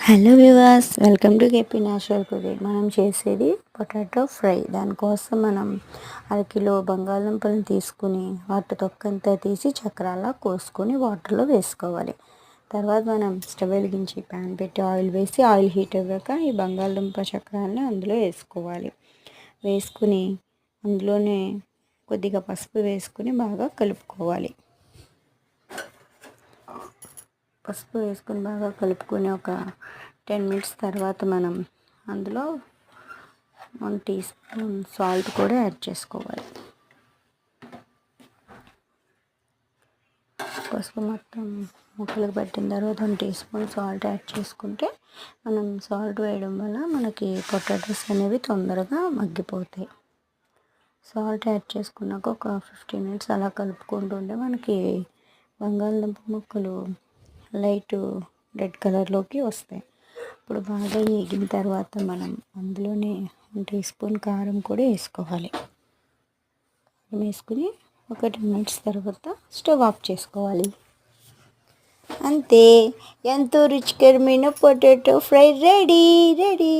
Hello viewers, welcome to KP natural cooking. మనం చేసేది potato fry. దానికోసం మనం అరకిలో బంగాళదుంపలను తీసుకుని వాటి తొక్కంతా తీసి చక్రాలా కోసుకొని వాటర్లో వేసుకోవాలి. తర్వాత మనం స్టవ్ వెలిగించి ప్యాన్ పెట్టి ఆయిల్ వేసి ఆయిల్ హీట్ అవ్వాక ఈ బంగాళదుంప చక్రాలను అందులో వేసుకోవాలి. వేసుకుని అందులోనే కొద్దిగా పసుపు వేసుకుని బాగా కలుపుకోవాలి. పసుపు వేసుకుని బాగా కలుపుకొని ఒక 10 మినిట్స్ తర్వాత మనం అందులో 1 టీ స్పూన్ సాల్ట్ కూడా యాడ్ చేసుకోవాలి. పసుపు మొత్తం ముక్కలకు పట్టిన తర్వాత 1 టీ స్పూన్ సాల్ట్ యాడ్ చేసుకుంటే మనం సాల్ట్ వేయడం వల్ల మనకి పొటాటోస్ అనేవి తొందరగా మగ్గిపోతాయి. సాల్ట్ యాడ్ చేసుకున్నాక ఒక 15 మినిట్స్ అలా కలుపుకుంటుంటే మనకి బంగాళదుంప ముక్కలు లైట్ రెడ్ కలర్లోకి వస్తాయి. ఇప్పుడు బాగా వేగిన తర్వాత మనం అందులోనే 1 టీ స్పూన్ కారం కూడా వేసుకోవాలి. కారం వేసుకుని ఒక 10 మినిట్స్ తర్వాత స్టవ్ ఆఫ్ చేసుకోవాలి. అంతే, ఎంతో రుచికరమైన పొటాటో ఫ్రై రెడీ.